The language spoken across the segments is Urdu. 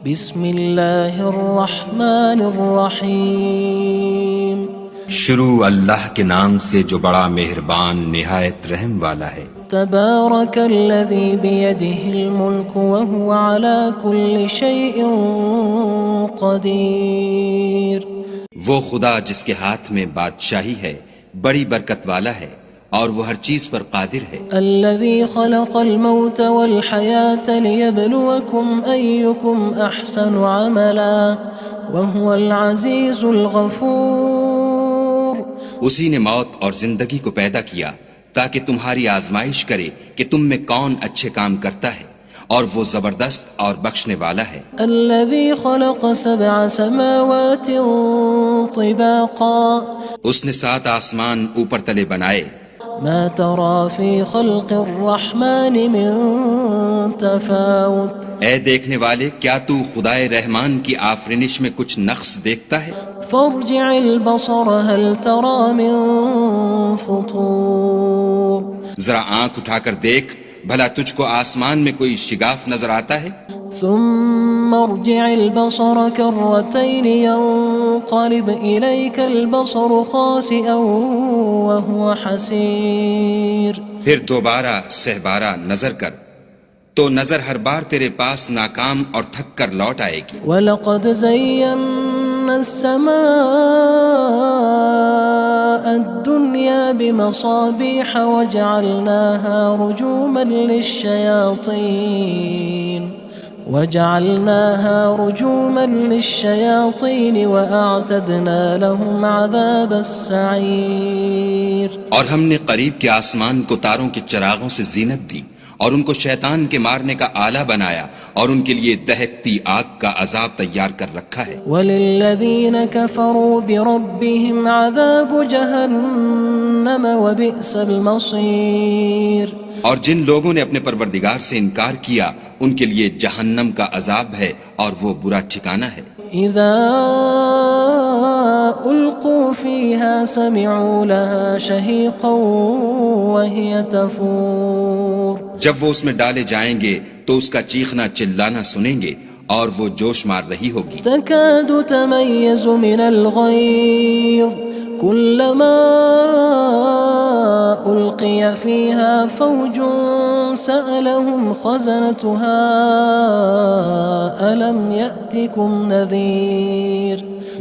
بسم اللہ الرحمن الرحیم شروع اللہ کے نام سے جو بڑا مہربان نہایت رحم والا ہے۔ تبارک الذی بیدہ الملک وہو علی کل شیء قدیر۔ وہ خدا جس کے ہاتھ میں بادشاہی ہے بڑی برکت والا ہے اور وہ ہر چیز پر قادر ہے۔ الذي خلق الموت والحياة ليبلوكم أيكم أحسن عملا وهو العزيز الغفور۔ اسی نے موت اور زندگی کو پیدا کیا تاکہ تمہاری آزمائش کرے کہ تم میں کون اچھے کام کرتا ہے، اور وہ زبردست اور بخشنے والا ہے۔ الذي خلق 7 سماوات طباقا۔ اس نے 7 آسمان اوپر تلے بنائے۔ ما ترى في خلق الرحمن من تفاوت۔ اے دیکھنے والے، کیا تو خدائے رحمان کی آفرینش میں کچھ نقص دیکھتا ہے؟ فارجع البصر هل ترى من فطور۔ ذرا آنکھ اٹھا کر دیکھ، بھلا تجھ کو آسمان میں کوئی شگاف نظر آتا ہے؟ ثم ارجع البصر كرتين ينقلب إليك البصر خاسئا وهو حسير۔ پھر دوبارہ سہبارہ نظر کر تو نظر ہر بار تیرے پاس ناکام اور تھک کر لوٹ آئے گی۔ وَلَقَدْ زَيَّنَّا السَّمَاءَ الدُّنْيَا بِمَصَابِيحَ وَجَعَلْنَاهَا رُجُومًا لِلشَّيَاطِينِ وَأَعْتَدْنَا لَهُمْ عَذَابَ السَّعِيرِ۔ اور ہم نے قریب کے آسمان کو تاروں کے چراغوں سے زینت دی اور ان کو شیطان کے مارنے کا آلہ بنایا، اور ان کے لیے دہکتی آگ کا عذاب تیار کر رکھا ہے۔ وَلِلَّذِينَ كَفَرُوا بِرَبِّهِمْ عَذَابُ جَهَنَّمَ وَبِئْسَ الْمَصِيرُ۔ اور جن لوگوں نے اپنے پروردگار سے انکار کیا ان کے لیے جہنم کا عذاب ہے اور وہ برا ٹھکانہ ہے۔ اذا القوا فيها سمعوا لها شهيقا وهي تفور۔ جب وہ اس میں ڈالے جائیں گے تو اس کا چیخنا چلانا سنیں گے اور وہ جوش مار رہی ہوگی۔ تكاد تميز من الغيظ كلما ألقي فيها فوج سألهم خزنتها ألم يأتكم نذير۔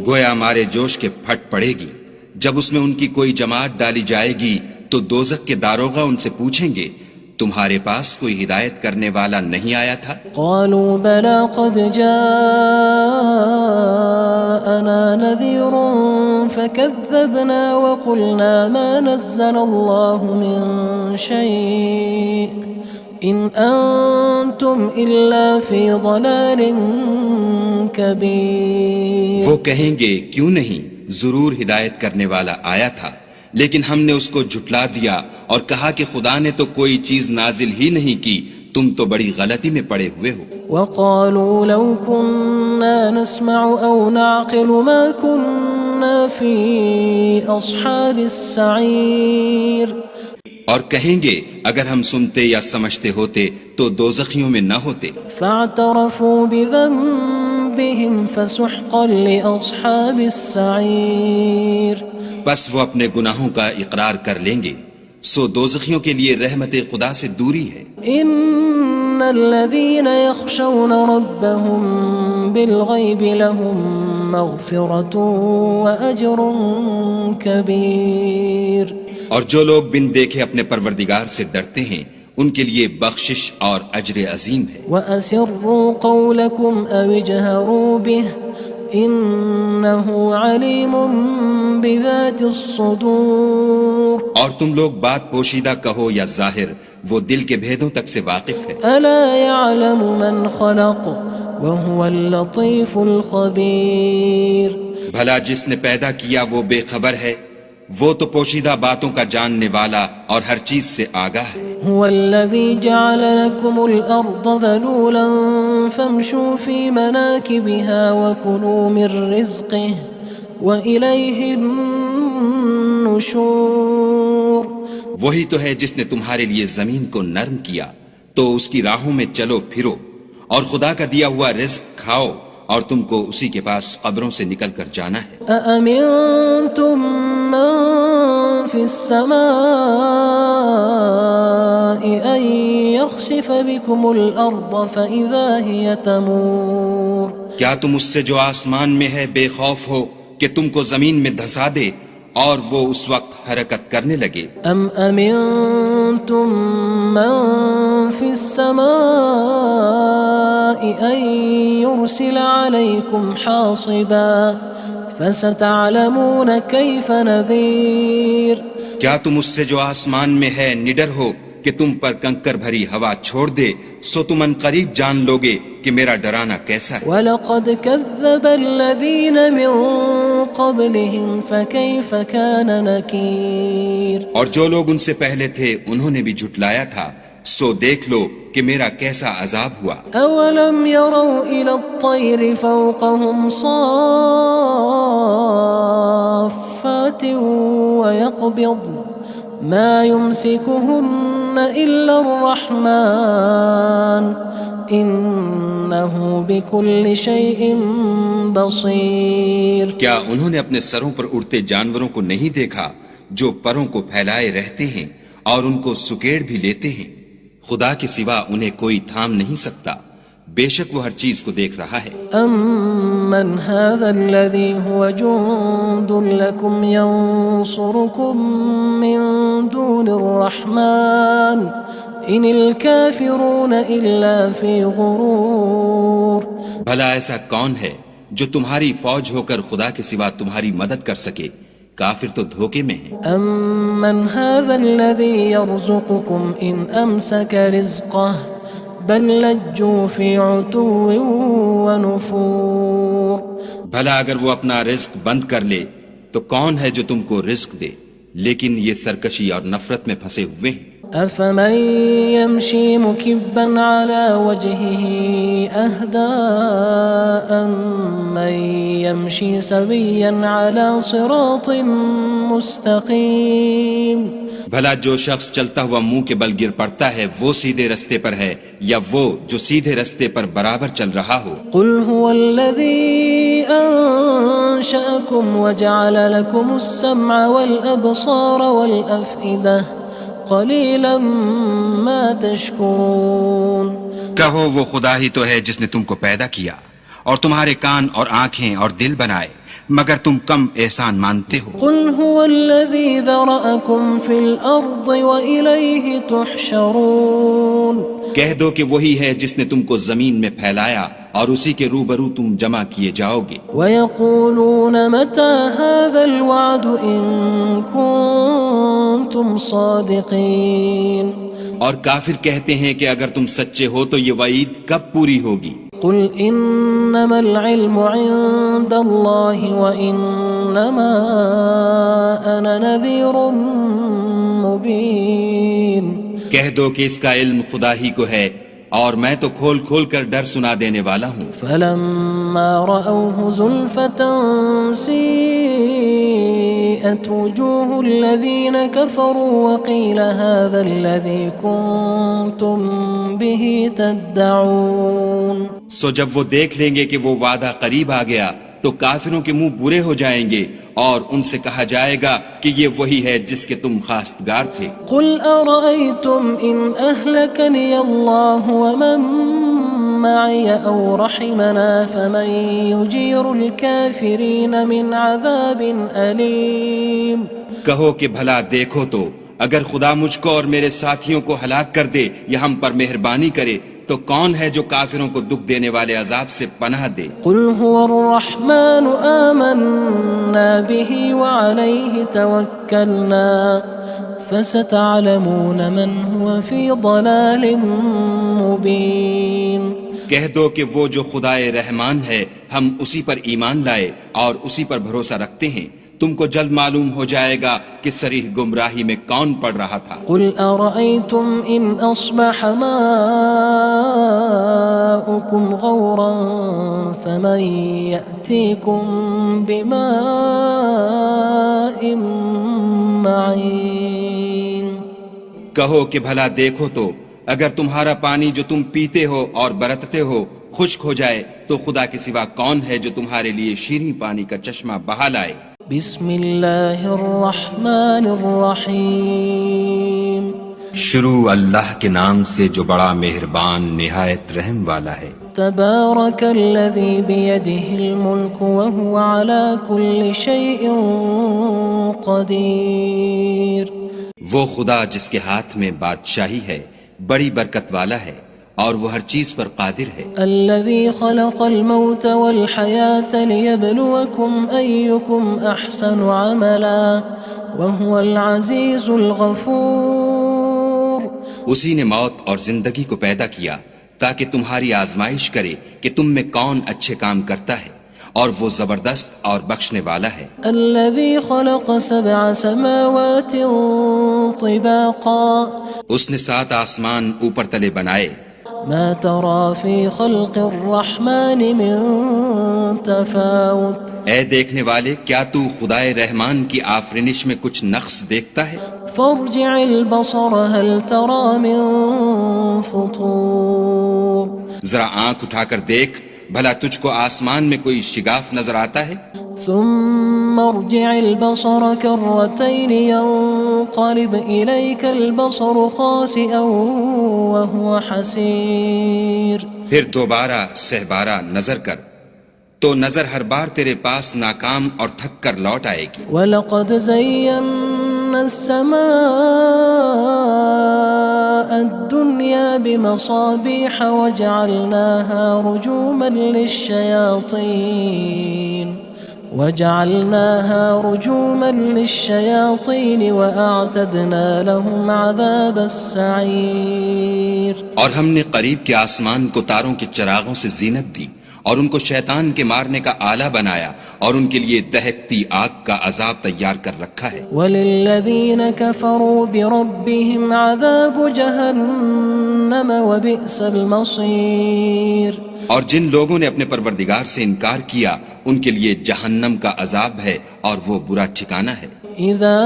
گویا مارے جوش کے پھٹ پڑے گی۔ جب اس میں ان کی کوئی جماعت ڈالی جائے گی تو دوزخ کے داروغہ ان سے پوچھیں گے تمہارے پاس کوئی ہدایت کرنے والا نہیں آیا تھا؟ قالوا بلى قد جاءنا نذير فكذبنا وقلنا ما نزل الله من شيء إن أنتم إلا في ضلال كبير۔ وہ کہیں گے کیوں نہیں، ضرور ہدایت کرنے والا آیا تھا، لیکن ہم نے اس کو جھٹلا دیا اور کہا کہ خدا نے تو کوئی چیز نازل ہی نہیں کی، تم تو بڑی غلطی میں پڑے ہوئے ہو۔ وقالوا لو كنا نسمع أو نعقل ما كنا في أصحاب السعير۔ اور کہیں گے اگر ہم سنتے یا سمجھتے ہوتے تو دوزخیوں میں نہ ہوتے۔ فاعترفوا بذنبهم فسحقا لأصحاب السعير۔ بس وہ اپنے گناہوں کا اقرار کر لیں گے، سو دوزخیوں کے لیے رحمت خدا سے دوری ہے۔ ان الذين يخشون ربهم بالغيب لهم مغفرة وأجر كبير۔ اور جو لوگ بن دیکھے اپنے پروردگار سے ڈرتے ہیں ان کے لیے بخشش اور اجر عظیم ہے۔ وَأَسِرُّوا قَوْلَكُمْ أَوِ اجْهَرُوا بِهِ إِنَّهُ عَلِيمٌ بِذَاتِ الصُّدُورِ۔ اور تم لوگ بات پوشیدہ کہو یا ظاہر، وہ دل کے بھیدوں تک سے واقف ہے۔ أَلَا يَعْلَمُ مَنْ خَلَقَ وَهُوَ اللَّطِيفُ الْخَبِيرُ۔ بھلا جس نے پیدا کیا وہ بے خبر ہے، وہ تو پوشیدہ باتوں کا جاننے والا اور ہر چیز سے آگاہ ہے۔ هو الذي جعل لكم الأرض ذلولا فامشوا في مناكبها وكلوا من رزقه وإليه النشور۔ وہی تو ہے جس نے تمہارے لیے زمین کو نرم کیا تو اس کی راہوں میں چلو پھرو اور خدا کا دیا ہوا رزق کھاؤ اور تم کو اسی کے پاس قبروں سے نکل کر جانا ہے۔ أأمنتم من في السماء أن يخسف بكم الأرض فإذا هي تمور کیا تم اس سے جو آسمان میں ہے بے خوف ہو کہ تم کو زمین میں دھسا دے اور وہ اس وقت حرکت کرنے لگے؟ أم أمنتم من في السماء أن يرسل عليكم حاصبا فستعلمون كيف نذير کیا تم اس سے جو آسمان میں ہے نڈر ہو کہ تم پر کنکر بھری ہوا چھوڑ دے، سو تم ان قریب جان لوگے کہ میرا ڈرانا کیسا ہے۔ وَلَقَدْ كَذَّبَ الَّذِينَ مِن قَبْلِهِمْ فَكَيْفَ كَانَ نَكِيرٌ اور جو لوگ ان سے پہلے تھے انہوں نے بھی جھٹلایا تھا، سو دیکھ لو کہ میرا کیسا عذاب ہوا۔ أَوَلَمْ يَرَوْا إِلَى الطَّيْرِ فَوْقَهُمْ صَافَّاتٍ وَيَقْبِضْنَ مَا يُمْسِكُهُنَّ إِلَّا الرَّحْمَنُ إِنَّهُ بِكُلِّ شَيْءٍ بَصِيرٌ کیا انہوں نے اپنے سروں پر اڑتے جانوروں کو نہیں دیکھا جو پروں کو پھیلائے رہتے ہیں اور ان کو سکیڑ بھی لیتے ہیں؟ خدا کے سوا انہیں کوئی تھام نہیں سکتا، بے شک وہ ہر چیز کو دیکھ رہا ہے۔ أَمَّنْ هَذَا الَّذِي هُوَ جُندٌ لَكُمْ يَنصُرُكُم مِّن دُونِ الرَّحْمَنِ إِنِ الْكَافِرُونَ إِلَّا فِي غُرُورٍ بھلا ایسا کون ہے جو تمہاری فوج ہو کر خدا کے سوا تمہاری مدد کر سکے؟ کافر تو دھوکے میں ہیں۔ أَمَّنْ هَذَا الَّذِي يَرْزُقُكُمْ إِنْ أَمْسَكَ رِزْقَهُ بَلْ لَجُّوا فِي عُتُوٍّ وَنُفُورٍ بھلا اگر وہ اپنا رزق بند کر لے تو کون ہے جو تم کو رزق دے؟ لیکن یہ سرکشی اور نفرت میں پھنسے ہوئے ہیں۔ أَفَمَن يَمْشِي مُكِبًّا عَلَى وَجْهِهِ أَهْدَىٰ أَمَّن يَمْشِي سَوِيًّا عَلَى صِرَاطٍ مُّسْتَقِيمٍ بھلا جو شخص چلتا ہوا منہ کے بل گر پڑتا ہے وہ سیدھے رستے پر ہے یا وہ جو سیدھے رستے پر برابر چل رہا ہو؟ قُلْ هُوَ الَّذِي أَنشَأَكُمْ وَجَعَلَ لَكُمُ السَّمْعَ وَالْأَبْصَارَ وَالْأَفْئِدَةَ قَلِيلًا مَا تَشْكُرُونَ کہو وہ خدا ہی تو ہے جس نے تم کو پیدا کیا اور تمہارے کان اور آنکھیں اور دل بنائے، مگر تم کم احسان مانتے ہو۔ قُلْ هُوَ الَّذِي ذَرَأَكُمْ فِي الْأَرْضِ وَإِلَيْهِ تُحْشَرُونَ کہہ دو کہ وہی ہے جس نے تم کو زمین میں پھیلایا اور اسی کے روبرو تم جمع کیے جاؤ گے۔ وَيَقُولُونَ مَتَى هَذَا الْوَعْدُ إِن كُنتُمْ صَادِقِينَ اور کافر کہتے ہیں کہ اگر تم سچے ہو تو یہ وعید کب پوری ہوگی؟ قُلْ إِنَّمَا الْعِلْمُ عِندَ اللَّهِ وَإِنَّمَا أَنَا نَذِيرٌ مُّبِينٌ کہہ دو کہ اس کا علم خدا ہی کو ہے اور میں تو کھول کھول کر ڈر سنا دینے والا ہوں۔ فَلَمَّا رَأَوْهُ زُلْفَةً سِيئَتْ وُجُوهُ الَّذِينَ كَفَرُوا وَقِيلَ هَذَا الَّذِي كُنتُم بِهِ تَدَّعُونَ سو جب وہ دیکھ لیں گے کہ وہ وعدہ قریب آ گیا تو کافروں کے منہ برے ہو جائیں گے اور ان سے کہا جائے گا کہ یہ وہی ہے جس کے تم خواستگار تھے۔ قُلْ أَرَأَيْتُمْ إِنْ أَهْلَكَنِيَ اللَّهُ وَمَن مَّعِيَ أَوْ رَحِمَنَا فَمَن يُجِيرُ الْكَافِرِينَ مِنْ عَذَابٍ أَلِيمٍ کہو کہ بھلا دیکھو تو اگر خدا مجھ کو اور میرے ساتھیوں کو ہلاک کر دے یا ہم پر مہربانی کرے تو کون ہے جو کافروں کو دکھ دینے والے عذاب سے پناہ دے؟ قُلْ هُوَ الرَّحْمَنُ آمَنَّا بِهِ وَعَلَيْهِ تَوَكَّلْنَا فَسَتَعْلَمُونَ مَنْ هُوَ فِي ضَلَالٍ مُّبِينٍ کہہ دو کہ وہ جو خدائے رحمان ہے ہم اسی پر ایمان لائے اور اسی پر بھروسہ رکھتے ہیں، تم کو جلد معلوم ہو جائے گا کہ صریح گمراہی میں کون پڑ رہا تھا۔ قُلْ أَرَأَيْتُمْ إِنْ أَصْبَحَ مَاؤُكُمْ غَوْرًا فَمَن يَأْتِيكُم بِمَاءٍ مَّعِينٍ کہو کہ بھلا دیکھو تو اگر تمہارا پانی جو تم پیتے ہو اور برتتے ہو خشک ہو جائے تو خدا کے سوا کون ہے جو تمہارے لیے شیریں پانی کا چشمہ بہا لائے؟ بسم اللہ الرحمن الرحیم شروع اللہ کے نام سے جو بڑا مہربان نہایت رحم والا ہے۔ تبارک الذی بیدہ الملک وہو علی کل شیء قدیر۔ وہ خدا جس کے ہاتھ میں بادشاہی ہے بڑی برکت والا ہے اور وہ ہر چیز پر قادر ہے۔ الذي خلق الموت والحياة ليبلوكم أيكم أحسن عملا وهو العزيز الغفور۔ اسی نے موت اور زندگی کو پیدا کیا تاکہ تمہاری آزمائش کرے کہ تم میں کون اچھے کام کرتا ہے، اور وہ زبردست اور بخشنے والا ہے۔ الذي خلق 7 سماوات طباقا۔ اس نے 7 آسمان اوپر تلے بنائے۔ ما ترى في خلق الرحمن من تفاوت۔ اے دیکھنے والے، کیا تو خدائے رحمان کی آفرینش میں کچھ نقص دیکھتا ہے؟ فارجع البصر هل ترى من فطور۔ ذرا آنکھ اٹھا کر دیکھ، بھلا تجھ کو آسمان میں کوئی شگاف نظر آتا ہے؟ ثم ارجع البصر كرتين ينقلب إليك البصر خاسئا وهو حسير۔ پھر دوبارہ سہبارہ نظر کر تو نظر ہر بار تیرے پاس ناکام اور تھک کر لوٹ آئے گی۔ وَلَقَدْ زَيَّنَّا السَّمَاءَ الدُّنْيَا بِمَصَابِيحَ وَجَعَلْنَاهَا رُجُومًا لِلشَّيَاطِينِ وَأَعْتَدْنَا لَهُمْ عَذَابَ السَّعِيرِ۔ اور ہم نے قریب کے آسمان کو تاروں کے چراغوں سے زینت دی اور ان کو شیطان کے مارنے کا آلہ بنایا، اور ان کے لیے دہکتی آگ کا عذاب تیار کر رکھا ہے۔ وَلِلَّذِينَ كَفَرُوا بِرَبِّهِمْ عَذَابُ جَهَنَّمَ وَبِئْسَ الْمَصِيرُ۔ اور جن لوگوں نے اپنے پروردگار سے انکار کیا ان کے لیے جہنم کا عذاب ہے اور وہ برا ٹھکانہ ہے۔ اذا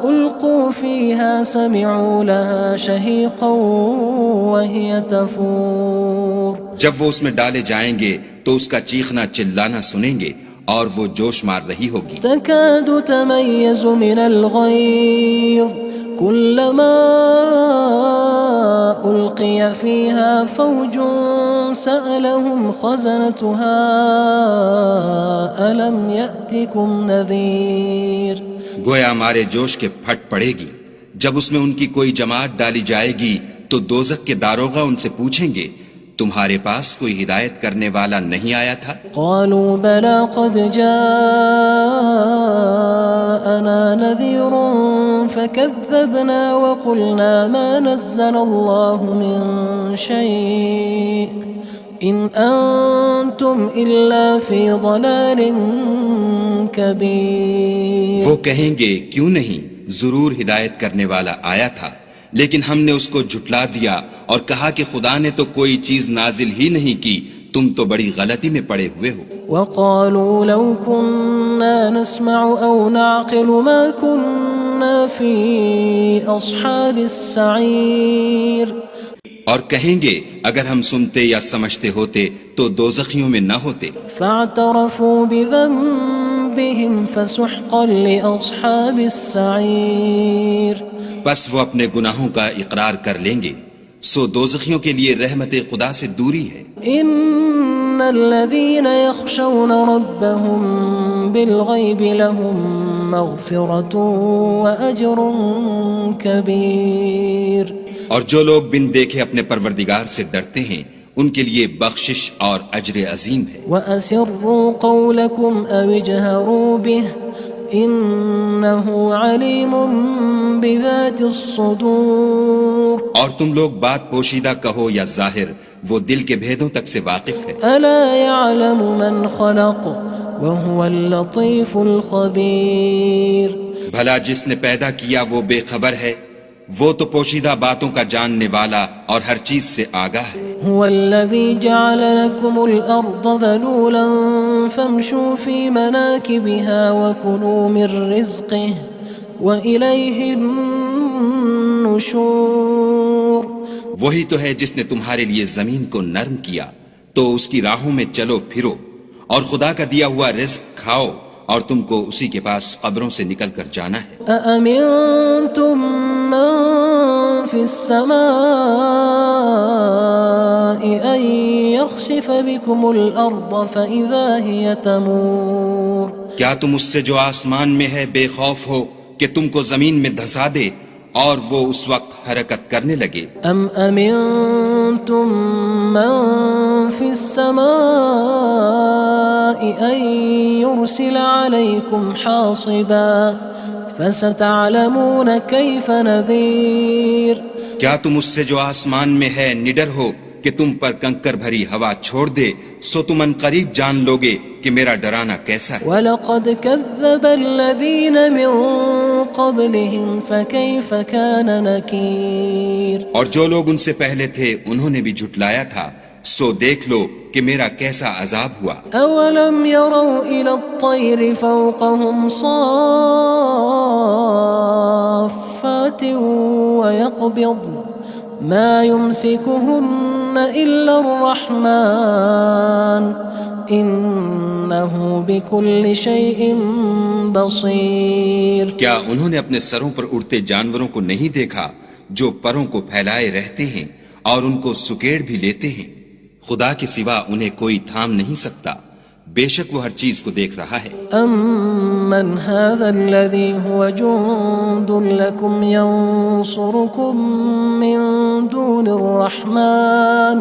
القوا فيها سمعوا لها شهيقا وهي تفور۔ جب وہ اس میں ڈالے جائیں گے تو اس کا چیخنا چلانا سنیں گے اور وہ جوش مار رہی ہوگی۔ تكاد تميز من الغيظ كلما ألقي فيها فوج سألهم خزنتها ألم يأتكم نذير۔ گویا ہمارے جوش کے پھٹ پڑے گی جب اس میں ان کی کوئی جماعت ڈالی جائے گی تو دوزخ کے داروغہ ان سے پوچھیں گے تمہارے پاس کوئی ہدایت کرنے والا نہیں آیا تھا؟ قالوا بلى قد جاءنا نذير فكذبنا وقلنا ما نزل الله من شيء إن أنتم إلا في ضلال كبير۔ وہ کہیں گے کیوں نہیں، ضرور ہدایت کرنے والا آیا تھا، لیکن ہم نے اس کو جھٹلا دیا اور کہا کہ خدا نے تو کوئی چیز نازل ہی نہیں کی، تم تو بڑی غلطی میں پڑے ہوئے ہو۔ وقالوا لو كنا نسمع أو نعقل ما كنا في أصحاب السعير۔ اور کہیں گے اگر ہم سنتے یا سمجھتے ہوتے تو دوزخیوں میں نہ ہوتے۔ فاعترفوا بذنبهم فسحقا لأصحاب السعير۔ بس وہ اپنے گناہوں کا اقرار کر لیں گے، سو دوزخیوں کے لیے رحمت خدا سے دوری ہے۔ ان الذين يخشون ربهم بالغيب لهم مغفرة وأجر كبير۔ اور جو لوگ بن دیکھے اپنے پروردگار سے ڈرتے ہیں ان کے لیے بخشش اور اجر عظیم ہے۔ وَأَسِرُّوا قَوْلَكُمْ أَوِ اجْهَرُوا بِهِ إِنَّهُ عَلِيمٌ بِذَاتِ الصُّدُورِ۔ اور تم لوگ بات پوشیدہ کہو یا ظاہر، وہ دل کے بھیدوں تک سے واقف ہے۔ أَلَا يَعْلَمُ مَنْ خَلَقَ وَهُوَ اللَّطِيفُ الْخَبِيرُ۔ بھلا جس نے پیدا کیا وہ بے خبر ہے، وہ تو پوشیدہ باتوں کا جاننے والا اور ہر چیز سے آگاہ ہے۔ هو الذي جعل لكم الأرض ذلولا فامشوا في مناكبها وكلوا من رزقه وإليه النشور۔ النشور وہی تو ہے جس نے تمہارے لیے زمین کو نرم کیا تو اس کی راہوں میں چلو پھرو، اور خدا کا دیا ہوا رزق کھاؤ، اور تم کو اسی کے پاس قبروں سے نکل کر جانا ہے۔ أأمنتم من في السماء أن يخسف بكم الأرض فإذا هي تمور کیا تم اس سے جو آسمان میں ہے بے خوف ہو کہ تم کو زمین میں دھسا دے اور وہ اس وقت حرکت کرنے لگے؟ أم أمنتم من في السماء أن يرسل عليكم حاصبا فستعلمون كيف نذير کیا تم اس سے جو آسمان میں ہے نڈر ہو کہ تم پر کنکر بھری ہوا چھوڑ دے، سو تم ان قریب جان لوگے کہ میرا ڈرانا کیسا ہے۔ وَلَقَدْ كَذَّبَ الَّذِينَ مِن قَبْلِهِمْ فَكَيْفَ كَانَ نَكِيرٌ اور جو لوگ ان سے پہلے تھے انہوں نے بھی جھٹلایا تھا، سو دیکھ لو کہ میرا کیسا عذاب ہوا۔ أَوَلَمْ يَرَوْا إِلَى الطَّيْرِ فَوْقَهُمْ صَافَّاتٍ وَيَقْبِضْنَ مَا يُمْسِكُهُنَّ إِلَّا الرَّحْمَنُ إِنَّهُ بِكُلِّ شَيْءٍ بَصِيرٌ کیا انہوں نے اپنے سروں پر اڑتے جانوروں کو نہیں دیکھا جو پروں کو پھیلائے رہتے ہیں اور ان کو سکیڑ بھی لیتے ہیں؟ خدا کے سوا انہیں کوئی تھام نہیں سکتا، بے شک وہ ہر چیز کو دیکھ رہا ہے۔ أَمَّنْ هَذَا الَّذِي هُوَ جُندٌ لَكُمْ يَنصُرُكُم مِّن دُونِ الرَّحْمَنِ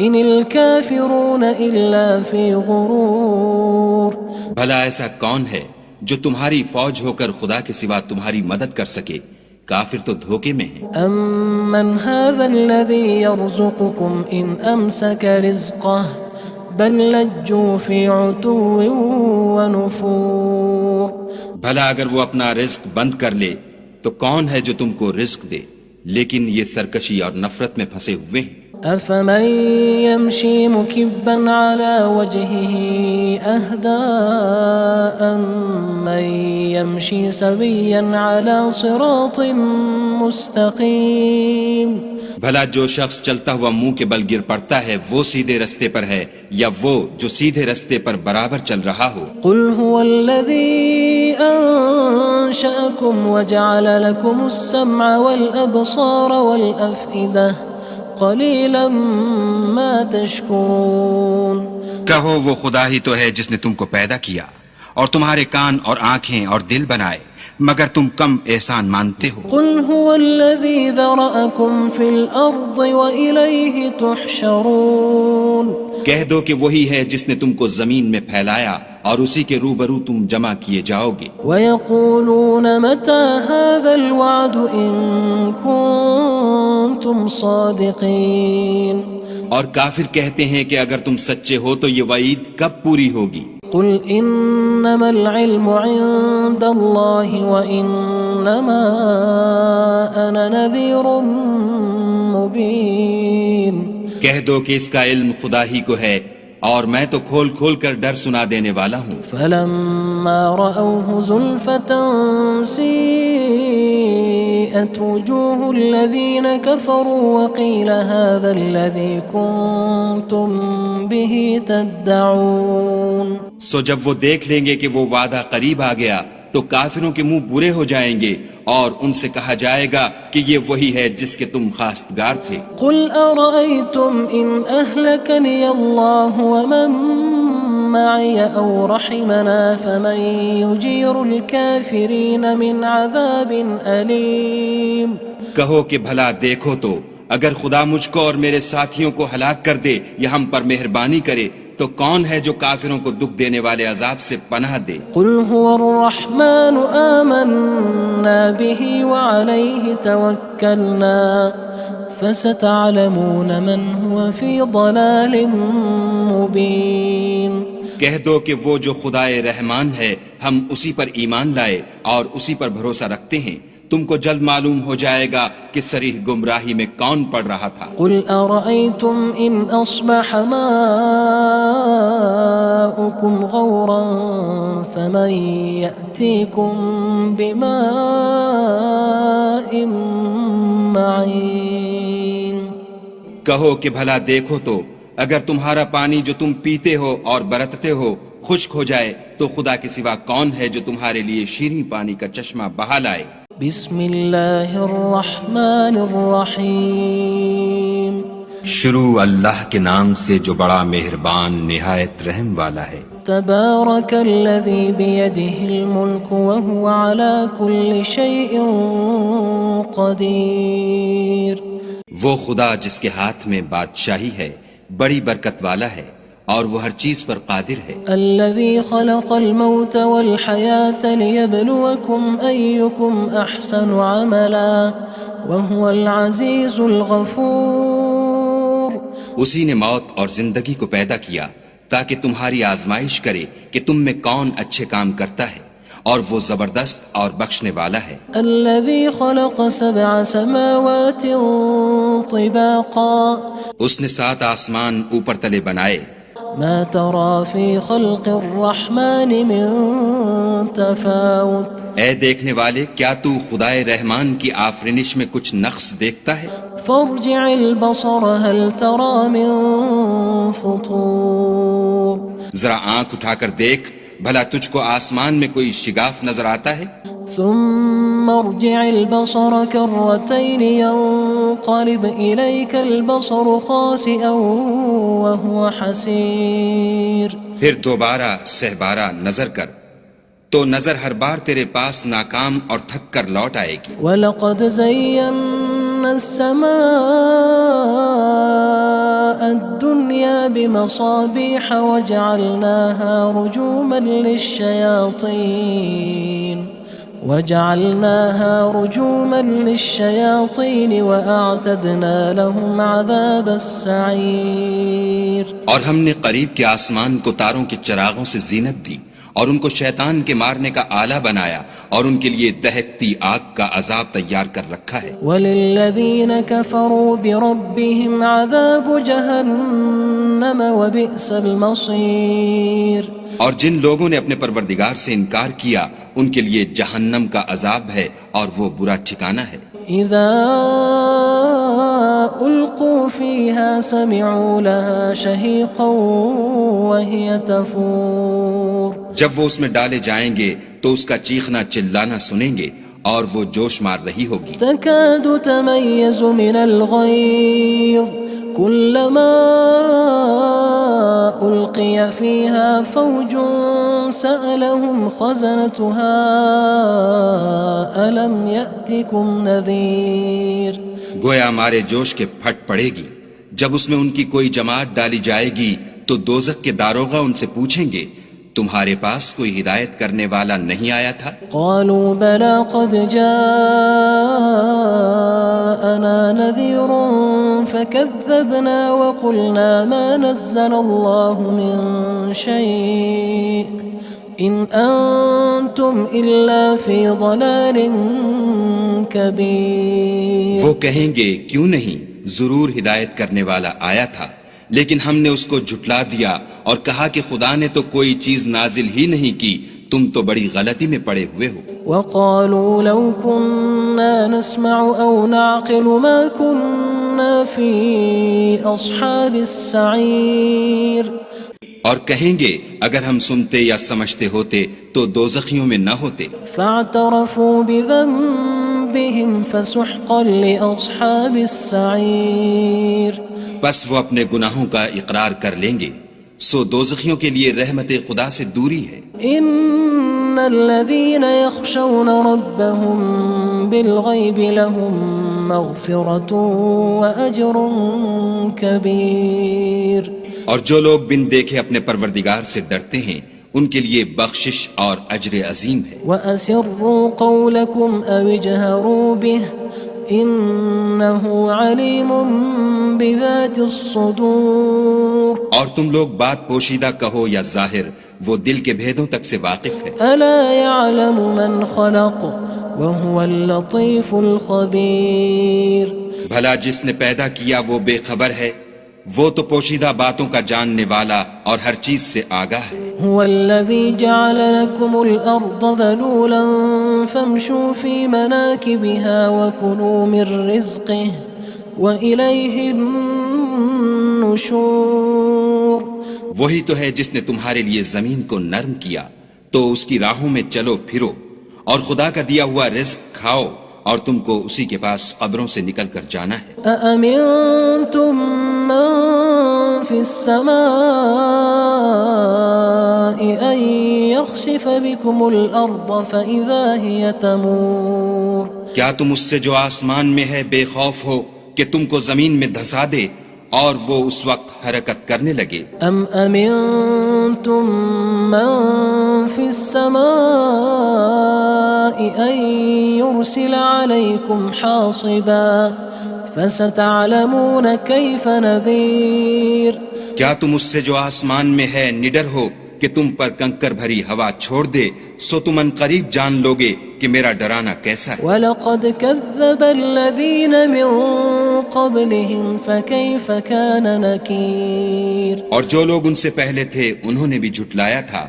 إِنِ الْكَافِرُونَ إِلَّا فِي غُرُورٍ بھلا ایسا کون ہے جو تمہاری فوج ہو کر خدا کے سوا تمہاری مدد کر سکے؟ کافر تو دھوکے میں ہیں۔ أَمَّنْ هَذَا الَّذِي يَرْزُقُكُمْ إِنْ أَمْسَكَ رِزْقَهُ بَلْ لَجُّوا فِي عُتُوٍّ وَنُفُورٍ بھلا اگر وہ اپنا رزق بند کر لے تو کون ہے جو تم کو رزق دے؟ لیکن یہ سرکشی اور نفرت میں پھنسے ہوئے ہیں۔ أَفَمَن يَمْشِي مُكِبًّا عَلَى وَجْهِهِ أَهْدَىٰ أَمَّن يَمْشِي سَوِيًّا عَلَى صِرَاطٍ مُّسْتَقِيمٍ بھلا جو شخص چلتا ہوا منہ کے بل گر پڑتا ہے وہ سیدھے رستے پر ہے یا وہ جو سیدھے رستے پر برابر چل رہا ہو؟ قُلْ هُوَ الَّذِي أَنشَأَكُمْ وَجَعَلَ لَكُمُ السَّمْعَ وَالْأَبْصَارَ وَالْأَفْئِدَةَ قَلِيلًا مَا تَشْكُرُونَ کہو وہ خدا ہی تو ہے جس نے تم کو پیدا کیا اور تمہارے کان اور آنکھیں اور دل بنائے، مگر تم کم احسان مانتے ہو۔ قُلْ هُوَ الَّذِي ذَرَأَكُمْ فِي الْأَرْضِ وَإِلَيْهِ تُحْشَرُونَ کہہ دو کہ وہی ہے جس نے تم کو زمین میں پھیلایا اور اسی کے روبرو تم جمع کیے جاؤ گے۔ وَيَقُولُونَ مَتَى هَذَا الْوَعْدُ إِن كُنتُمْ صَادِقِينَ اور کافر کہتے ہیں کہ اگر تم سچے ہو تو یہ وعید کب پوری ہوگی؟ قُلْ إِنَّمَا الْعِلْمُ عِندَ اللَّهِ وَإِنَّمَا أَنَا نَذِيرٌ مُّبِينٌ کہہ دو کہ اس کا علم خدا ہی کو ہے اور میں تو کھول کھول کر ڈر سنا دینے والا ہوں۔ فَلَمَّا رَأَوْهُ زُلْفَةً سِيئَتْ وُجُوهُ الَّذِينَ كَفَرُوا وَقِيلَ هَذَا الَّذِي كُنتُم بِهِ تَدَّعُونَ سو جب وہ دیکھ لیں گے کہ وہ وعدہ قریب آ گیا تو کافروں کے منہ برے ہو جائیں گے اور ان سے کہا جائے گا کہ یہ وہی ہے جس کے تم خواستگار تھے۔ قُلْ أَرَأَيْتُمْ إِنْ أَهْلَكَنِيَ اللَّهُ وَمَن مَّعِيَ أَوْ رَحِمَنَا فَمَن يُجِيرُ الْكَافِرِينَ مِنْ عَذَابٍ أَلِيمٍ کہو کہ بھلا دیکھو تو اگر خدا مجھ کو اور میرے ساتھیوں کو ہلاک کر دے یا ہم پر مہربانی کرے تو کون ہے جو کافروں کو دکھ دینے والے عذاب سے پناہ دے؟ قُلْ هُوَ الرَّحْمَنُ آمَنَّا بِهِ وَعَلَيْهِ تَوَكَّلْنَا فَسَتَعْلَمُونَ مَنْ هُوَ فِي ضَلَالٍ مُّبِينٍ کہہ دو کہ وہ جو خدائے رحمان ہے ہم اسی پر ایمان لائے اور اسی پر بھروسہ رکھتے ہیں، تم کو جلد معلوم ہو جائے گا کہ صریح گمراہی میں کون پڑ رہا تھا۔ قُلْ أَرَأَيْتُمْ إِنْ أَصْبَحَ مَاؤُكُمْ غَوْرًا فَمَن يَأْتِيكُم بِمَاءٍ کہو کہ بھلا دیکھو تو اگر تمہارا پانی جو تم پیتے ہو اور برتتے ہو خشک ہو جائے تو خدا کے سوا کون ہے جو تمہارے لیے شیریں پانی کا چشمہ بہا لائے؟ بسم اللہ الرحمن الرحیم شروع اللہ کے نام سے جو بڑا مہربان نہایت رحم والا ہے۔ تبارک الذی بیدہ الملک وہو علی کل شیء قدیر۔ وہ خدا جس کے ہاتھ میں بادشاہی ہے بڑی برکت والا ہے اور وہ ہر چیز پر قادر ہے۔ الذي خلق الموت والحياة ليبلوكم أيكم أحسن عملا وهو العزيز الغفور۔ اسی نے موت اور زندگی کو پیدا کیا تاکہ تمہاری آزمائش کرے کہ تم میں کون اچھے کام کرتا ہے، اور وہ زبردست اور بخشنے والا ہے۔ الذي خلق 7 سماوات طباقا۔ اس نے 7 آسمان اوپر تلے بنائے۔ ما ترى في خلق الرحمن من تفاوت۔ اے دیکھنے والے، کیا تو خدائے رحمان کی آفرینش میں کچھ نقص دیکھتا ہے؟ فارجع البصر هل ترى من فطور۔ ذرا آنکھ اٹھا کر دیکھ، بھلا تجھ کو آسمان میں کوئی شگاف نظر آتا ہے؟ ثم ارجع البصر كرتين ينقلب إليك البصر خاسئا وهو حسير۔ پھر دوبارہ سہبارہ نظر کر تو نظر ہر بار تیرے پاس ناکام اور تھک کر لوٹ آئے گی۔ وَلَقَدْ زَيَّنَّا السَّمَاءَ الدُّنْيَا بِمَصَابِيحَ وَجَعَلْنَاهَا رُجُومًا لِلشَّيَاطِينِ وَأَعْتَدْنَا لَهُمْ عَذَابَ السَّعِيرِ۔ اور ہم نے قریب کے آسمان کو تاروں کے چراغوں سے زینت دی اور ان کو شیطان کے مارنے کا آلہ بنایا اور ان کے لیے دہکتی آگ کا عذاب تیار کر رکھا ہے۔ وَلِلَّذِينَ كَفَرُوا بِرَبِّهِمْ عَذَابُ جَهَنَّمَ وَبِئْسَ الْمَصِيرُ۔ اور جن لوگوں نے اپنے پروردگار سے انکار کیا ان کے لیے جہنم کا عذاب ہے اور وہ برا ٹھکانہ ہے۔ اذا القوا فيها سمعوا لها شهيقا وهي تفور۔ جب وہ اس میں ڈالے جائیں گے تو اس کا چیخنا چلانا سنیں گے اور وہ جوش مار رہی ہوگی۔ تكاد تميز من الغيظ كلما ألقي فيها فوج سألهم خزنتها ألم يأتكم نذير۔ گویا مارے جوش کے پھٹ پڑے گی۔ جب اس میں ان کی کوئی جماعت ڈالی جائے گی تو دوزخ کے داروغہ ان سے پوچھیں گے تمہارے پاس کوئی ہدایت کرنے والا نہیں آیا تھا؟ قالوا بلى قد جاءنا نذير فكذبنا وقلنا ما نزل الله من شيء إن أنتم إلا في ضلال كبير۔ وہ کہیں گے کیوں نہیں، ضرور ہدایت کرنے والا آیا تھا، لیکن ہم نے اس کو جھٹلا دیا اور کہا کہ خدا نے تو کوئی چیز نازل ہی نہیں کی، تم تو بڑی غلطی میں پڑے ہوئے ہو۔ وقالوا لو كنا نسمع أو نعقل ما كنا في أصحاب السعير۔ اور کہیں گے اگر ہم سنتے یا سمجھتے ہوتے تو دوزخیوں میں نہ ہوتے۔ فاعترفوا بذنبهم فسحقا لأصحاب السعير۔ بس وہ اپنے گناہوں کا اقرار کر لیں گے، سو دوزخیوں کے لیے رحمت خدا سے دوری ہے۔ ان الذين يخشون ربهم بالغيب لهم مغفرة وأجر كبير۔ اور جو لوگ بن دیکھے اپنے پروردگار سے ڈرتے ہیں ان کے لیے بخشش اور اجر عظیم ہے۔ وَأَسِرُّوا قَوْلَكُمْ أَوِ اجْهَرُوا بِهِ إِنَّهُ عَلِيمٌ بِذَاتِ الصُّدُورِ۔ اور تم لوگ بات پوشیدہ کہو یا ظاہر، وہ دل کے بھیدوں تک سے واقف ہے۔ أَلَا يَعْلَمُ مَنْ خَلَقَ وَهُوَ اللَّطِيفُ الْخَبِيرُ۔ بھلا جس نے پیدا کیا وہ بے خبر ہے، وہ تو پوشیدہ باتوں کا جاننے والا اور ہر چیز سے آگاہ ہے۔ هو الذي جعل لكم الأرض ذلولا فامشوا في مناكبها وكلوا من رزقه وإليه النشور۔ النشور وہی تو ہے جس نے تمہارے لیے زمین کو نرم کیا تو اس کی راہوں میں چلو پھرو، اور خدا کا دیا ہوا رزق کھاؤ، اور تم کو اسی کے پاس قبروں سے نکل کر جانا ہے۔ أأمنتم من في السماء أن يخسف بكم الأرض فإذا هي تمور کیا تم اس سے جو آسمان میں ہے بے خوف ہو کہ تم کو زمین میں دھسا دے اور وہ اس وقت حرکت کرنے لگے؟ أم أمنتم من في السماء أن يرسل عليكم حاصبا فستعلمون كيف نذير کیا تم اس سے جو آسمان میں ہے نڈر ہو کہ تم پر کنکر بھری ہوا چھوڑ دے، سو تم ان قریب جان لوگے کہ میرا ڈرانا کیسا ہے۔ وَلَقَدْ كَذَّبَ الَّذِينَ مِن قَبْلِهِمْ فَكَيْفَ كَانَ نَكِيرٌ اور جو لوگ ان سے پہلے تھے انہوں نے بھی جھٹلایا تھا،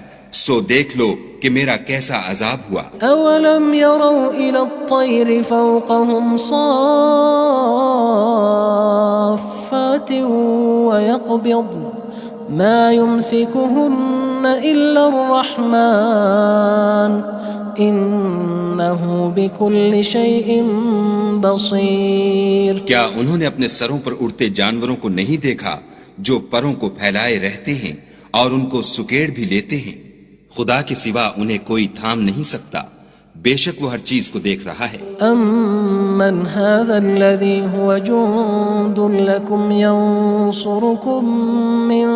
سو دیکھ لو کہ میرا کیسا عذاب ہوا۔ أَوَلَمْ يَرَوْا إِلَى الطَّيْرِ فَوْقَهُمْ صَافَّاتٍ وَيَقْبِضْنَ مَا يُمْسِكُهُنَّ إِلَّا الرَّحْمَنُ إِنَّهُ بِكُلِّ شَيْءٍ بَصِيرٌ کیا انہوں نے اپنے سروں پر اڑتے جانوروں کو نہیں دیکھا جو پروں کو پھیلائے رہتے ہیں اور ان کو سکیڑ بھی لیتے ہیں؟ خدا کے سوا انہیں کوئی تھام نہیں سکتا، بے شک وہ ہر چیز کو دیکھ رہا ہے۔ أَمَّنْ هَذَا الَّذِي هُوَ جُندٌ لَكُمْ يَنصُرُكُم مِّن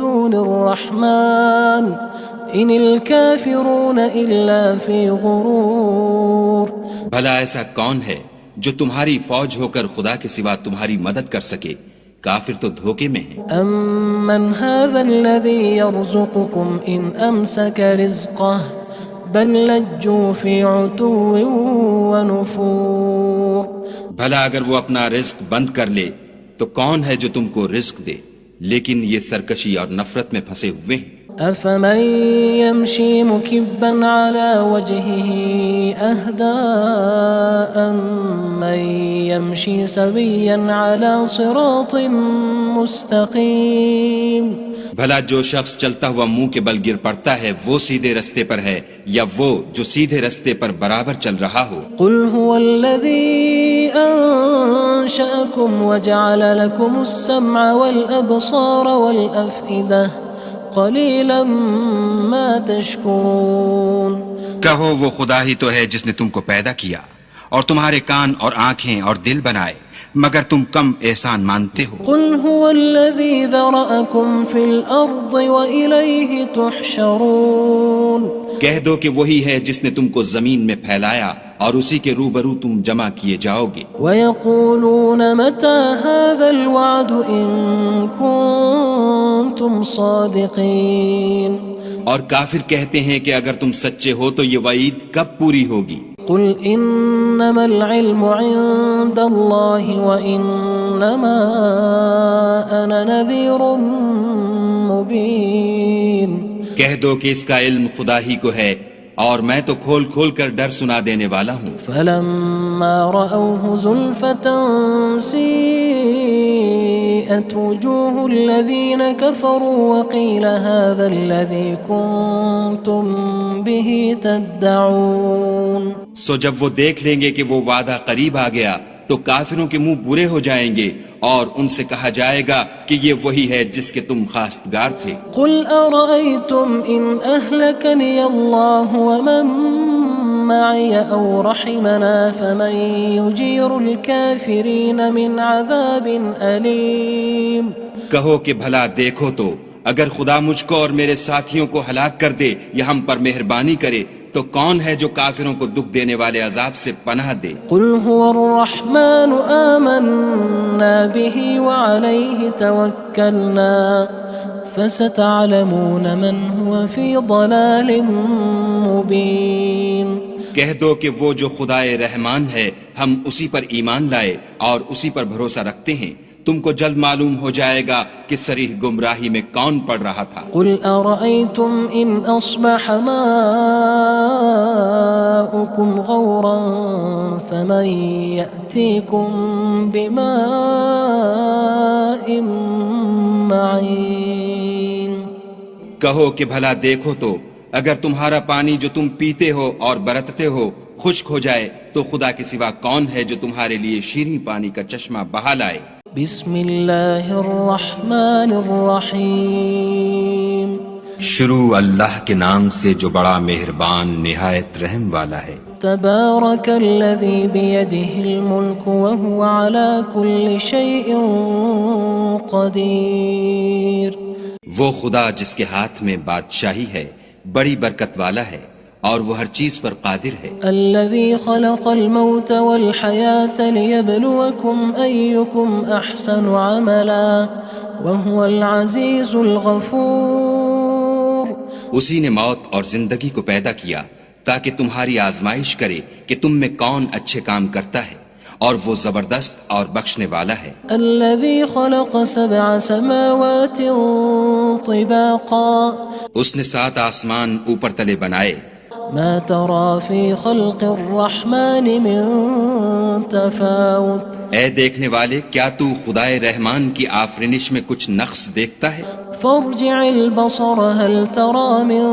دُونِ الرَّحْمَنِ إِنِ الْكَافِرُونَ إِلَّا فِي غُرُورٍ بھلا ایسا کون ہے جو تمہاری فوج ہو کر خدا کے سوا تمہاری مدد کر سکے؟ کافر تو دھوکے میں ہیں۔ أَمَّنْ هَذَا الَّذِي يَرْزُقُكُمْ إِنْ أَمْسَكَ رِزْقَهُ بَلْ لَجُّوا فِي عُتُوٍّ وَنُفُورٍ بھلا اگر وہ اپنا رزق بند کر لے تو کون ہے جو تم کو رزق دے؟ لیکن یہ سرکشی اور نفرت میں پھنسے ہوئے ہیں۔ أَفَمَن يَمْشِي مُكِبًّا عَلَى وَجْهِهِ أَهْدَىٰ أَمَّن يَمْشِي سَوِيًّا عَلَى صِرَاطٍ مُّسْتَقِيمٍ بھلا جو شخص چلتا ہوا منہ کے بل گر پڑتا ہے وہ سیدھے رستے پر ہے یا وہ جو سیدھے رستے پر برابر چل رہا ہو؟ قُلْ هُوَ الَّذِي أَنشَأَكُمْ وَجَعَلَ لَكُمُ السَّمْعَ وَالْأَبْصَارَ وَالْأَفْئِدَةَ قَلِيلًا مَا تَشْكُرُونَ کہو وہ خدا ہی تو ہے جس نے تم کو پیدا کیا اور تمہارے کان اور آنکھیں اور دل بنائے، مگر تم کم احسان مانتے ہو۔ قُلْ هُوَ الَّذِي ذَرَأَكُمْ فِي الْأَرْضِ وَإِلَيْهِ تُحْشَرُونَ کہہ دو کہ وہی ہے جس نے تم کو زمین میں پھیلایا اور اسی کے روبرو تم جمع کیے جاؤ گے۔ وَيَقُولُونَ مَتَى هَذَا الْوَعْدُ إِن كُنتُمْ صَادِقِينَ اور کافر کہتے ہیں کہ اگر تم سچے ہو تو یہ وعید کب پوری ہوگی؟ قُلْ إِنَّمَا الْعِلْمُ عِندَ اللَّهِ وَإِنَّمَا أَنَا نَذِيرٌ مُّبِينٌ کہہ دو کہ اس کا علم خدا ہی کو ہے اور میں تو کھول کھول کر ڈر سنا دینے والا ہوں۔ فَلَمَّا رَأَوْهُ زُلْفَةً سِيئَتْ وُجُوهُ الَّذِينَ كَفَرُوا وَقِيلَ هَذَا الَّذِي كُنتُم بِهِ تَدَّعُونَ سو جب وہ دیکھ لیں گے کہ وہ وعدہ قریب آ گیا تو کافروں کے منہ برے ہو جائیں گے اور ان سے کہا جائے گا کہ یہ وہی ہے جس کے تم خواستگار تھے۔ قُلْ أَرَأَيْتُمْ إِنْ أَهْلَكَنِيَ اللَّهُ وَمَن مَّعِيَ أَوْ رَحِمَنَا فَمَن يُجِيرُ الْكَافِرِينَ مِنْ عَذَابٍ أَلِيمٍ کہو کہ بھلا دیکھو تو اگر خدا مجھ کو اور میرے ساتھیوں کو ہلاک کر دے یا ہم پر مہربانی کرے تو کون ہے جو کافروں کو دکھ دینے والے عذاب سے پناہ دے؟ قُلْ هُوَ الرَّحْمَنُ آمَنَّا بِهِ وَعَلَيْهِ تَوَكَّلْنَا فَسَتَعْلَمُونَ مَنْ هُوَ فِي ضَلَالٍ مُّبِينٍ کہہ دو کہ وہ جو خدائے رحمان ہے ہم اسی پر ایمان لائے اور اسی پر بھروسہ رکھتے ہیں، تم کو جلد معلوم ہو جائے گا کہ صریح گمراہی میں کون پڑ رہا تھا۔ قُلْ أَرَأَيْتُمْ إِنْ أَصْبَحَ مَاؤُكُمْ غَوْرًا فَمَن يَأْتِيكُم بِمَاءٍ معين کہو کہ بھلا دیکھو تو اگر تمہارا پانی جو تم پیتے ہو اور برتتے ہو خشک ہو جائے تو خدا کے سوا کون ہے جو تمہارے لیے شیریں پانی کا چشمہ بہا لائے؟ بسم اللہ الرحمن الرحیم شروع اللہ کے نام سے جو بڑا مہربان نہایت رحم والا ہے۔ تبارک الذی بیدہ الملک وہو علی کل شیء قدیر وہ خدا جس کے ہاتھ میں بادشاہی ہے بڑی برکت والا ہے اور وہ ہر چیز پر قادر ہے۔ الذي خلق الموت والحياة ليبلوكم أيكم أحسن عملا وهو العزيز الغفور اسی نے موت اور زندگی کو پیدا کیا تاکہ تمہاری آزمائش کرے کہ تم میں کون اچھے کام کرتا ہے اور وہ زبردست اور بخشنے والا ہے۔ الذي خلق 7 سماوات طباقا اس نے 7 آسمان اوپر تلے بنائے۔ ما ترى في خلق الرحمن من تفاوت اے دیکھنے والے کیا تو خدائے رحمان کی آفرینش میں کچھ نقص دیکھتا ہے؟ فارجع البصر هل ترى من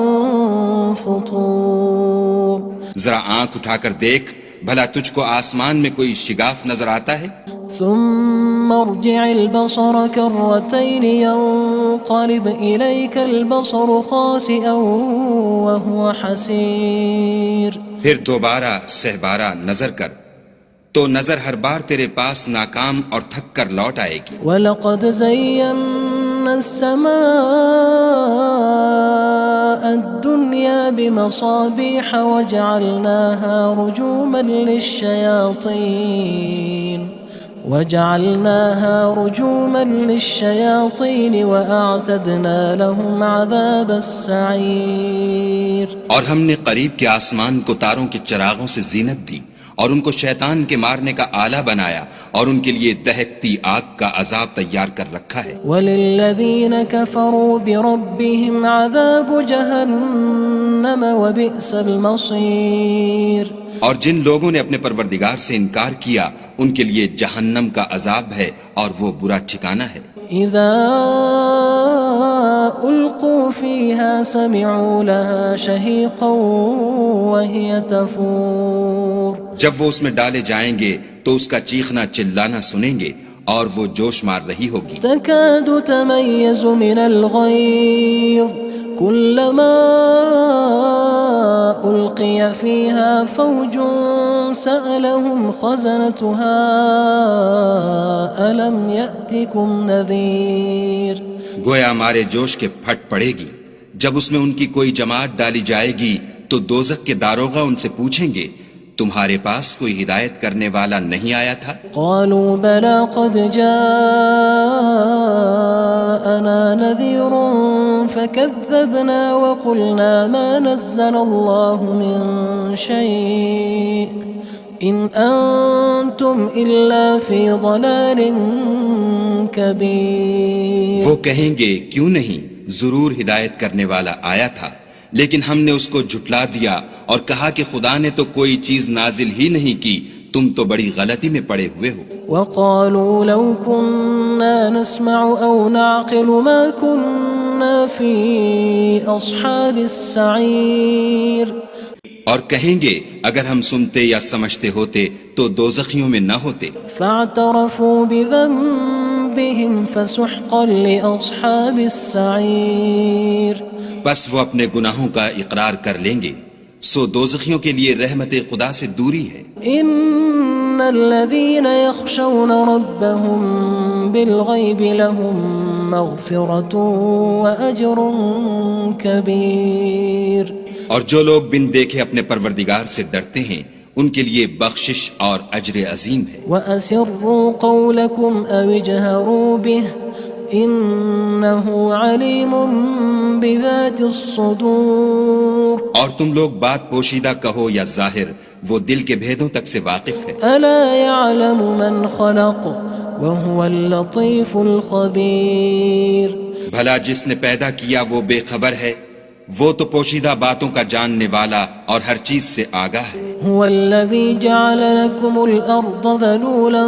فطور ذرا آنکھ اٹھا کر دیکھ بھلا تجھ کو آسمان میں کوئی شگاف نظر آتا ہے؟ ثم ارجع البصر كرتين ينقلب إليك البصر خاسئا وهو حسير پھر دوبارہ سہبارہ نظر کر تو نظر ہر بار تیرے پاس ناکام اور تھک کر لوٹ آئے گی۔ وَلَقَدْ زَيَّنَّا السَّمَاءَ الدُّنْيَا بِمَصَابِيحَ وَجَعَلْنَاهَا رُجُومًا لِلشَّيَاطِينِ وَأَعْتَدْنَا لَهُمْ عَذَابَ السَّعِيرِ اور ہم نے قریب کے آسمان کو تاروں کے چراغوں سے زینت دی اور ان کو شیطان کے مارنے کا آلہ بنایا اور ان کے لیے دہکتی آگ کا عذاب تیار کر رکھا ہے۔ وَلِلَّذِينَ كَفَرُوا بِرَبِّهِمْ عَذَابُ جَهَنَّمَ وَبِئْسَ الْمَصِيرُ اور جن لوگوں نے اپنے پروردگار سے انکار کیا ان کے لیے جہنم کا عذاب ہے اور وہ برا ٹھکانہ ہے۔ اذا القوا فيها سمعوا لها شهيقا وهي تفور جب وہ اس میں ڈالے جائیں گے تو اس کا چیخنا چلانا سنیں گے اور وہ جوش مار رہی ہوگی۔ تكاد تميز من الغيظ كلما ألقي فيها فوج سألهم خزنتها ألم يأتكم نذير گویا مارے جوش کے پھٹ پڑے گی جب اس میں ان کی کوئی جماعت ڈالی جائے گی تو دوزخ کے داروغہ ان سے پوچھیں گے تمہارے پاس کوئی ہدایت کرنے والا نہیں آیا تھا؟ قالوا بلى قد جاءنا نذير فكذبنا وقلنا ما نزل الله من شيء إن أنتم إلا في ضلال كبير وہ کہیں گے کیوں نہیں ضرور ہدایت کرنے والا آیا تھا لیکن ہم نے اس کو جھٹلا دیا اور کہا کہ خدا نے تو کوئی چیز نازل ہی نہیں کی تم تو بڑی غلطی میں پڑے ہوئے ہو۔ وقالوا لو كنا نسمع أو نعقل ما كنا في أصحاب السعير اور کہیں گے اگر ہم سنتے یا سمجھتے ہوتے تو دوزخیوں میں نہ ہوتے۔ فاعترفوا بذنبهم فسحقا لأصحاب السعير بس وہ اپنے گناہوں کا اقرار کر لیں گے سو دوزخیوں کے لیے رحمت خدا سے دوری ہے۔ ان الذين يخشون ربهم بالغيب لهم مغفرة وأجر كبير اور جو لوگ بن دیکھے اپنے پروردگار سے ڈرتے ہیں ان کے لیے بخشش اور اجر عظیم ہے۔ وَأَسِرُّوا قَوْلَكُمْ أَوِ اجْهَرُوا بِهِ إِنَّهُ عَلِيمٌ بِذَاتِ الصُّدُورِ اور تم لوگ بات پوشیدہ کہو یا ظاہر وہ دل کے بھیدوں تک سے واقف ہے۔ أَلَا يَعْلَمُ مَنْ خَلَقَ وَهُوَ اللَّطِيفُ الْخَبِيرُ بھلا جس نے پیدا کیا وہ بے خبر ہے وہ تو پوشیدہ باتوں کا جاننے والا اور ہر چیز سے آگاہ ہے۔ هو الذي جعل لكم الأرض ذلولا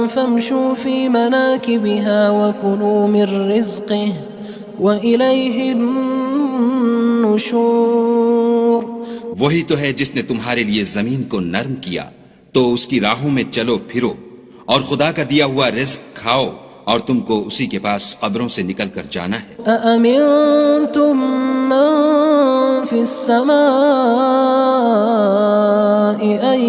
فامشوا في مناكبها وكلوا من رزقه وإليه النشور. وہی تو ہے جس نے تمہارے لیے زمین کو نرم کیا تو اس کی راہوں میں چلو پھرو اور خدا کا دیا ہوا رزق کھاؤ اور تم کو اسی کے پاس قبروں سے نکل کر جانا ہے. أأمنتم من في السماء أن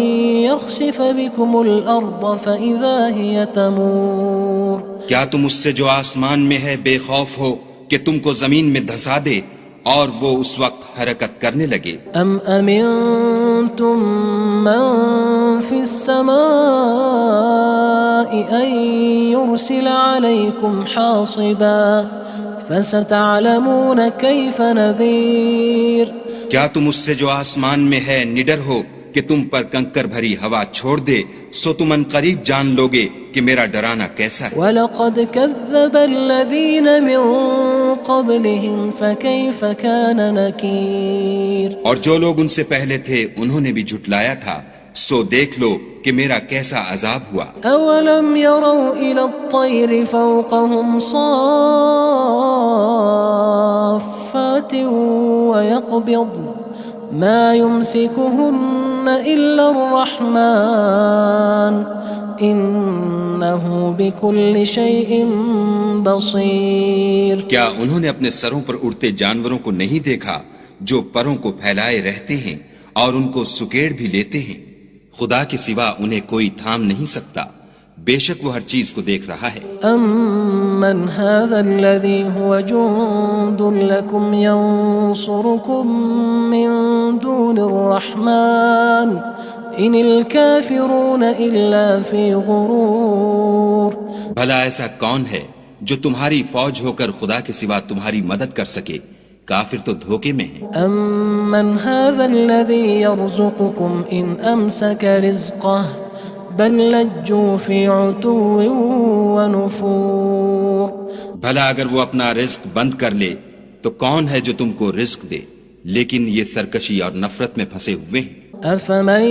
يخسف بكم الأرض فإذا هي تمور. کیا تم اس سے جو آسمان میں ہے بے خوف ہو کہ تم کو زمین میں دھسا دے اور وہ اس وقت حرکت کرنے لگے؟ أم أمنتم من في السماء أن يرسل عليكم حاصبا فستعلمون كيف نذير. کیا تم اس سے جو آسمان میں ہے نڈر ہو کہ تم پر کنکر بھری ہوا چھوڑ دے سو تم ان قریب جان لوگے کہ میرا ڈرانا کیسا ہے. وَلَقَدْ كَذَّبَ الَّذِينَ مِن قَبْلِهِمْ فَكَيْفَ كَانَ نَكِيرٌ. اور جو لوگ ان سے پہلے تھے انہوں نے بھی جھٹلایا تھا سو دیکھ لو کہ میرا کیسا عذاب ہوا. أَوَلَمْ يَرَوْا إِلَى الطَّيْرِ فَوْقَهُمْ صَافَّاتٍ وَيَقْبِضْنَ مَا يُمْسِكُهُنَّ إِلَّا الرَّحْمَنُ إِنَّهُ بِكُلِّ شَيْءٍ بَصِيرٌ. کیا انہوں نے اپنے سروں پر اڑتے جانوروں کو نہیں دیکھا جو پروں کو پھیلائے رہتے ہیں اور ان کو سکیڑ بھی لیتے ہیں؟ خدا کے سوا انہیں کوئی تھام نہیں سکتا، بے شک وہ ہر چیز کو دیکھ رہا ہے. أَمَّنْ هَذَا الَّذِي هُوَ جُندٌ لَكُمْ يَنصُرُكُم مِّن دُونِ الرَّحْمَنِ إِنِ الْكَافِرُونَ إِلَّا فِي غُرُورٍ. بھلا ایسا کون ہے جو تمہاری فوج ہو کر خدا کے سوا تمہاری مدد کر سکے؟ کافر تو دھوکے میں ہیں. أَمَّنْ هَذَا الَّذِي يَرْزُقُكُمْ إِنْ أَمْسَكَ رِزْقَهُ بَلْ لَجُّوا فِي عُتُوٍّ وَنُفُورٍ. بھلا اگر وہ اپنا رزق بند کر لے تو کون ہے جو تم کو رزق دے؟ لیکن یہ سرکشی اور نفرت میں پھنسے ہوئے ہیں. أَفَمَن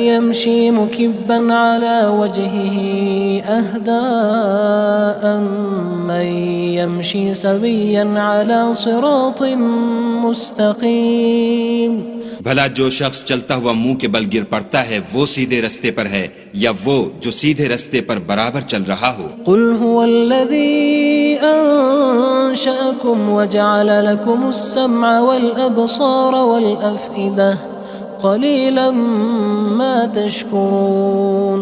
يَمْشِي مُكِبًّا عَلَى وَجْهِهِ أَهْدَىٰ أَمَّن يَمْشِي سَوِيًّا عَلَى صِرَاطٍ مُسْتَقِيمٍ. بھلا جو شخص چلتا ہوا منہ کے بل گر پڑتا ہے وہ سیدھے رستے پر ہے یا وہ جو سیدھے رستے پر برابر چل رہا ہو؟ قُلْ هُوَ الَّذِي أَنشَأَكُمْ وَجَعَلَ لَكُمُ السَّمْعَ وَالْأَبْصَارَ وَالْأَفْئِدَةَ قَلِيلًا مَا تَشْكُرُونَ.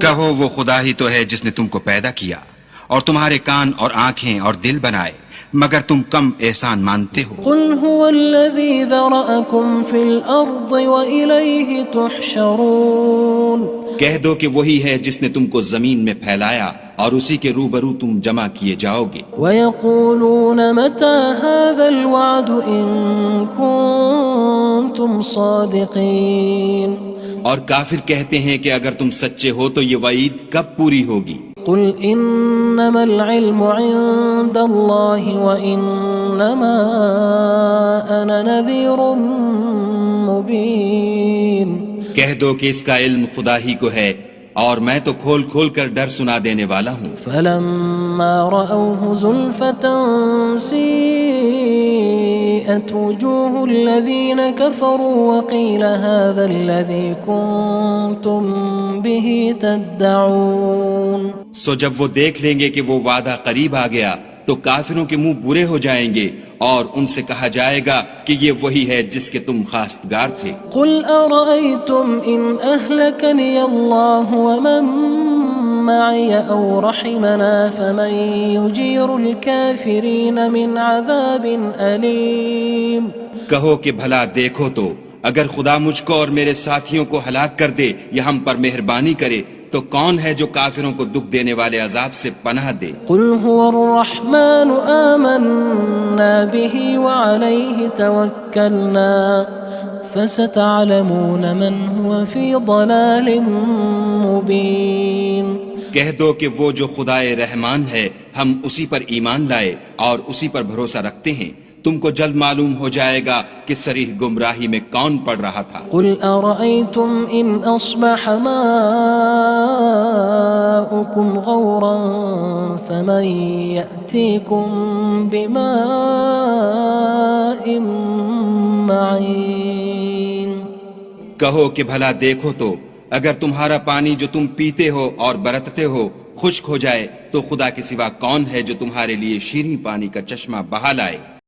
کہو وہ خدا ہی تو ہے جس نے تم کو پیدا کیا اور تمہارے کان اور آنکھیں اور دل بنائے مگر تم کم احسان مانتے ہو. قُلْ هُوَ الَّذِي ذَرَأَكُمْ فِي الْأَرْضِ وَإِلَيْهِ تُحْشَرُونَ. کہہ دو کہ وہی ہے جس نے تم کو زمین میں پھیلایا اور اسی کے روبرو تم جمع کیے جاؤ گے. وَيَقُولُونَ مَتَى هَذَا الْوَعْدُ إِن كُنتُمْ صَادِقِينَ. اور کافر کہتے ہیں کہ اگر تم سچے ہو تو یہ وعید کب پوری ہوگی؟ قُلْ إِنَّمَا الْعِلْمُ عِندَ اللَّهِ وَإِنَّمَا أَنَا نَذِيرٌ مُبِينٌ. کہہ دو کہ اس کا علم خدا ہی کو ہے اور میں تو کھول کھول کر ڈر سنا دینے والا ہوں. فَلَمَّا رَأَوْهُ زُلْفَةً سِيئَتْ وُجُوهُ الَّذِينَ كَفَرُوا وَقِيلَ هَذَا الَّذِي كُنتُم بِهِ تَدَّعُونَ. سو جب وہ دیکھ لیں گے کہ وہ وعدہ قریب آ گیا تو کافروں کے منہ برے ہو جائیں گے اور ان سے کہا جائے گا کہ یہ وہی ہے جس کے تم خواستگار تھے. قُلْ أَرَأَيْتُمْ إِنْ أَهْلَكَنِيَ اللَّهُ وَمَن مَّعِيَ أَوْ رَحِمَنَا فَمَن يُجِيرُ الْكَافِرِينَ مِنْ عَذَابٍ أَلِيمٍ. کہو کہ بھلا دیکھو تو اگر خدا مجھ کو اور میرے ساتھیوں کو ہلاک کر دے یا ہم پر مہربانی کرے تو کون ہے جو کافروں کو دکھ دینے والے عذاب سے پناہ دے؟ قُلْ هُوَ الرَّحْمَنُ آمَنَّا بِهِ وَعَلَيْهِ تَوَكَّلْنَا فَسَتَعْلَمُونَ مَنْ هُوَ فِي ضَلَالٍ مُبِينٍ. کہہ دو کہ وہ جو خدائے رحمان ہے ہم اسی پر ایمان لائے اور اسی پر بھروسہ رکھتے ہیں تم کو جلد معلوم ہو جائے گا کہ صریح گمراہی میں کون پڑ رہا تھا۔ قل أرأيتم إن أصبح ماؤكم غورا فمن يأتيكم بماء معين۔ کہو کہ بھلا دیکھو تو اگر تمہارا پانی جو تم پیتے ہو اور برتتے ہو خشک ہو جائے تو خدا کے سوا کون ہے جو تمہارے لیے شیریں پانی کا چشمہ بہا لائے۔